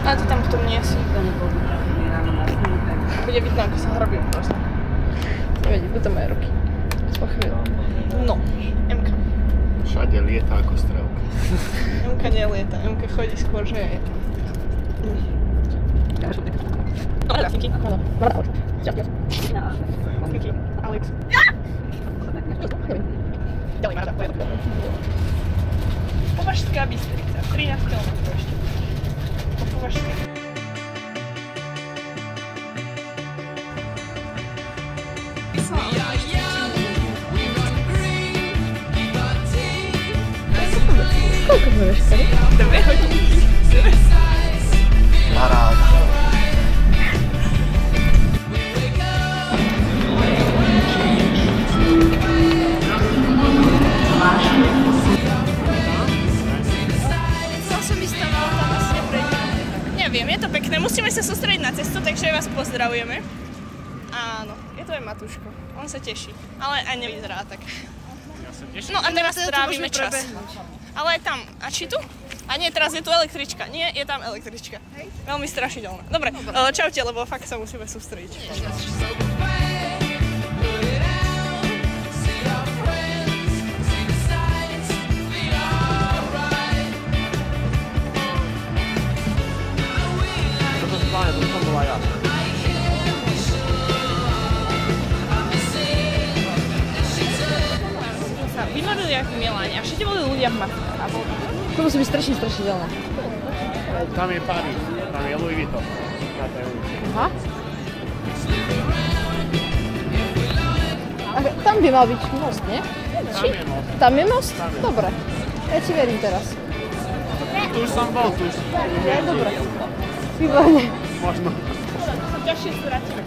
A ty tam potom nie si. Bude vidno, ako sa hrobím proste. Nevadí, budú moje ruky. Po chvíľu. No, Emka. Všade lieta ako strelka. Emka nelieta, Emka chodí skôr, že je. Kiki. Kiki. Alex. Ďalej, Marada. Považská Bystrica. 13 km ešte. Považská. Koľko budeš tady? 2 hodinky. Paráda. Neviem, je to pekné, musíme sa sústrediť na cestu, takže vás pozdravujeme. Áno, je to aj Matúško, on sa teší, ale aj nevyzerá tak. No a teraz strávime čas. Ale tam, a či tu? A nie, teraz je tu električka. Nie, je tam električka. Veľmi strašidelná. Dobre, čaute, lebo fakt sa musíme sústrediť. Vymarili ako v Miláne a všetci boli ľudia v maskách. To musí byť strašidelné. Tam je Paríž, tam je Louis Vuitton. Aha. A tam by mal byť most, nie? Tam je most. Tam je most? Dobre. Ja ti verím teraz. Tu už som bol, tu už. Dobre. Výborne. Možno. Ďalšie stratíme.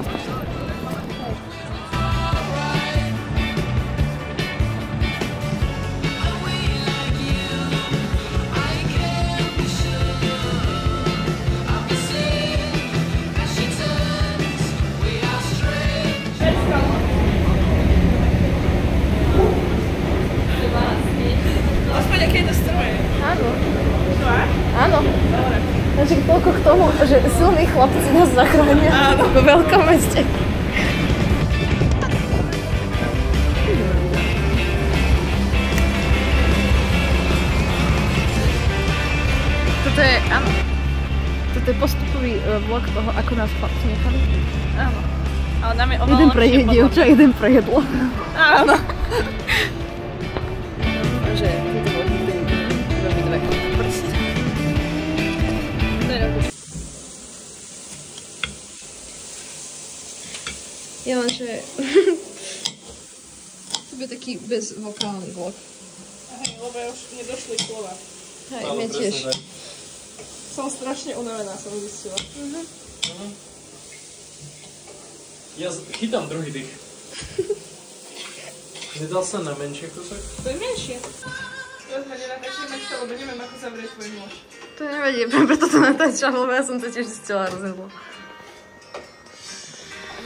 Áno. Takže toľko k tomu, že silní chlapci nás zachránia vo veľkom meste. Toto je postupový vlog toho, ako nás chlapci nechali. Áno. Ale nám je oveľa jeden pre dievča, jeden pre jedlo. Áno. Takže robí dve. Ja len, že to bude taký bezvokálny vlog. Hej, lebo ja už nedošli slova. Hej, mne tiež. Som strašne unavená, som zistila. Ja chytám druhý dých. Nedal sa na menšie kúsok? To je menšie. Teraz ma nenatáčaj Maťka, lebo neviem, ako zavrieť tvoj nôž. To nevadí, preto to natáčam, lebo ja som to tiež zistila hrozne dlho.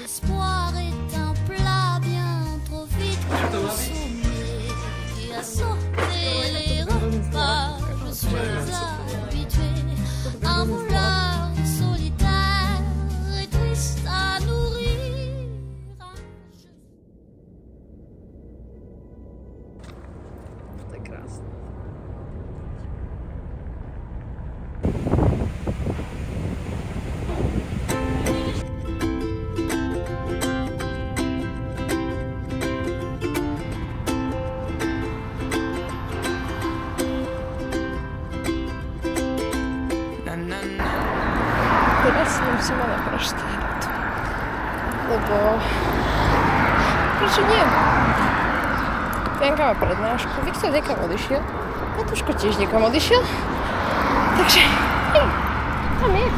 L'espoir est un plat bien trop vite consommé qui a sauté les repas. Je suis habituée à un voleur solitaire et triste à nourrir. To je krásne. Teraz musíme na Pražský hrad. Lebo... Prečo nie? Janka má prednášku, Viktor niekam odišiel. Matúško tiež niekam odišiel. Takže... tam je.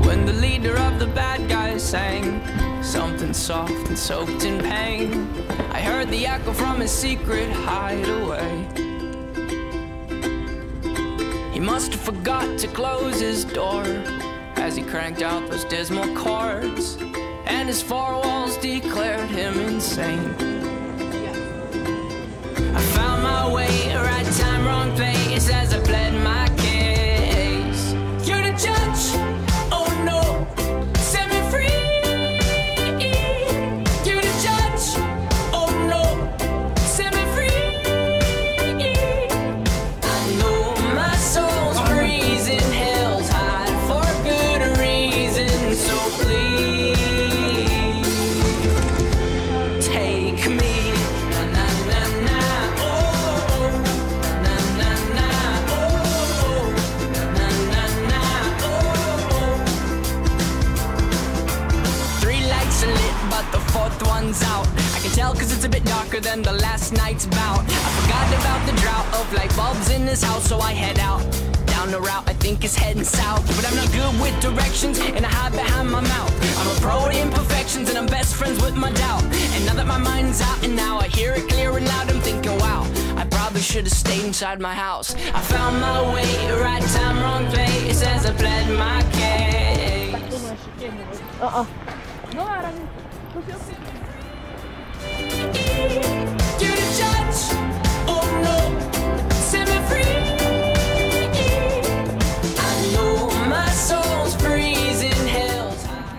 When the leader of the bad guys sang something soft and soaked in pain, I heard the echo from his secret hideaway. He must have forgot to close his door as he cranked out those dismal chords, and his four walls declared him insane. I found my way, right time, wrong place. darker than the last night's bout. I forgot about the drought of light bulbs in this house, so I head out. Down the route I think is heading south, but I'm not good with directions and I hide behind my mouth. I'm a pro at imperfections and I'm best friends with my doubt. And now that my mind's out and now I hear it clear and loud, I'm thinking wow, I probably should have stayed inside my house. I found my way, right time, wrong place, as I pled my case. You're the judge, oh no, set me free.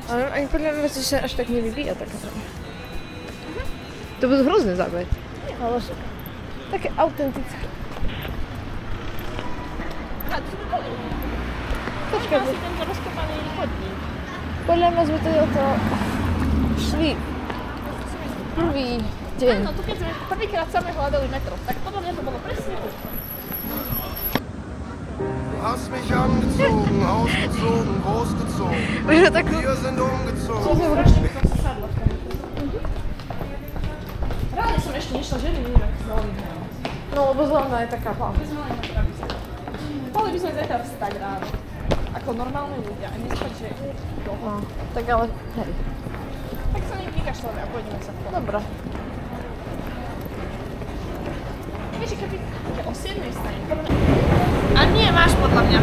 Ale ani podľa mňa si sa až tak nevyvíja taká hra. To budú hrozné zábavy. Ale však také autentické. Počkaj, Asi tento rozkopaný chodník. podľa mňa sme tedy o to šli prvý deň. Áno, tu keď sme prvýkrát sami hľadali metro, tak podľa mňa to bolo presne tu. Du hast mich angezogen, ausgezogen, großgezogen. Wir sind umgezogen. Reálne som ešte nešla ženy inak zelený. No, lebo zelená je taká hlavná. Mohli by sme zajtra vstať ráno. Ako normálne ľudia. A nespať, že dlho. Tak ale, hej. Tak sa nech vykašľame a pôjdeme sa v tom. Dobrá. Vieš, keby o 7 stane. A nie, máš podľa mňa.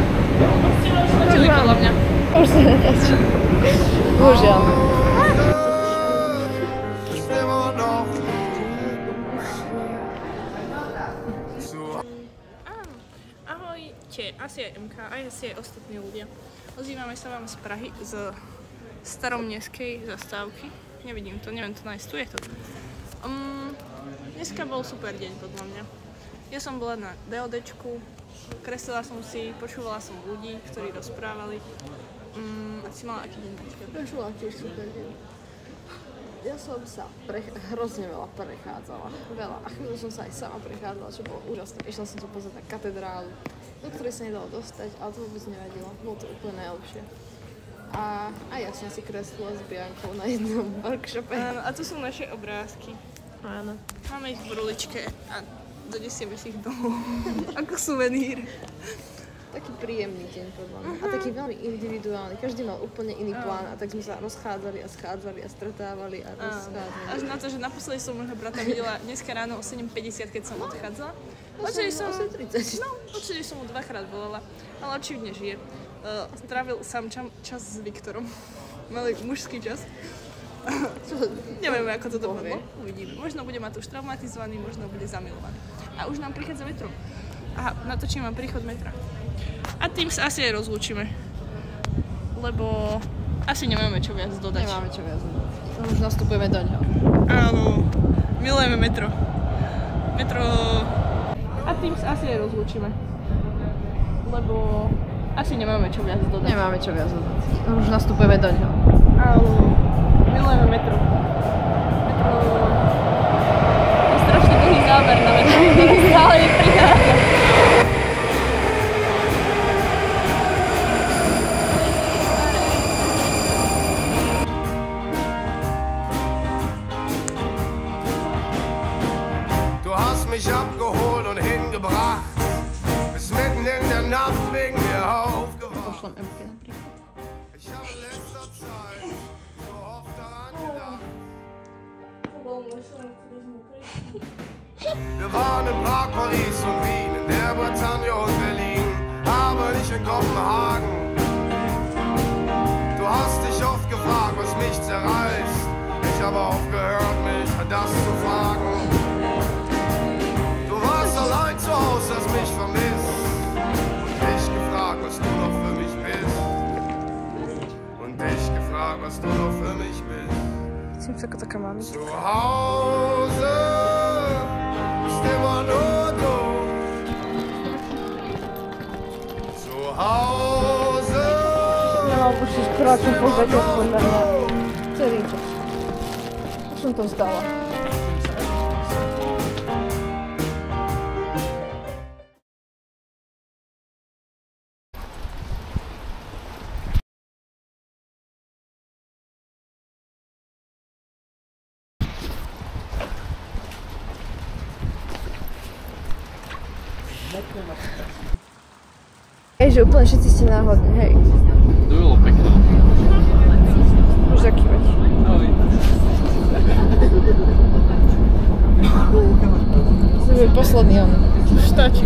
Ste už chodili podľa mňa. Už sa netačí. Božiaľ. Ahojte, asi aj MK, aj asi aj ostatní ľudia. Ozývame sa vám z Prahy, z staromneskej zastávky. Nevidím to, neviem to nájsť, tu je to. Dneska bol super deň podľa mňa. Ja som bola na DODčku, kreslila som si, počúvala som ľudí, ktorí rozprávali. A si mala aký deň dneska? Počula tiež super deň. Ja som sa hrozne veľa prechádzala. Veľa. A chvíľu som sa aj sama prechádzala, čo bolo úžasné. Išla som sa pozrieť na katedrálu, do ktorej sa nedalo dostať, ale to vôbec nevadilo. Bolo to úplne najlepšie. A ja som si kreslila s Biankou na jednom workshope. Áno, a tu sú naše obrázky. Áno. Máme ich v ruličke a donesieme si ich domov. Ako suvenír. Taký príjemný deň podľa mňa. A taký veľmi individuálny. Každý mal úplne iný plán a tak sme sa rozchádzali a schádzali a stretávali a rozchádzali. Až na to, že naposledy som môjho brata videla dneska ráno o 7:50, keď som odchádzala. Odtedy som mu 2-krát volala, ale očividne žije. Strávil sám čas s Viktorom. Mali mužský čas. Nevieme, ako to dopadlo. Uvidíme. Možno bude Matúš traumatizovaný, možno bude zamilovaný. A už nám prichádza metro. Aha, natočím vám príchod metra. A tým sa asi aj rozlúčime. Lebo asi nemáme čo viac dodať. Nemáme čo viac dodať. Už nastupujeme do ňoho. Áno, milujeme metro. Metro... A tým sa asi aj rozlúčime. Lebo asi nemáme čo viac dodať. Nemáme čo viac dodať. Už nastupujeme do ňoho. Áno, milujeme metro. Metro... Je strašne dlhý záber na metro, ktorý stále neprichádza. Mich abgeholt und hingebracht, bis mitten in der Nacht wegen mir aufgewacht. Ich habe in letzter Zeit so oft daran gedacht. Wir waren in Prag, Paris und Wien, in der Bretagne und Berlin, aber nicht in Kopenhagen. Du hast dich oft gefragt, was mich zerreißt. Ich habe aufgehört, mich das zu fragen. Allein zu Hause, hast mich vermisst und dich gefragt, was du noch für mich bist. Und dich gefragt, was du noch für mich bist. Zu Hause ist immer nur du. Zu Hause. No, už si skráčam po začiatku podľa mňa celý čas. Už som to vzdala. Hej, že úplne všetci ste náhodne, hej. To bolo pekné. Môžeš zakývať. To bude posledný on. Už stačí.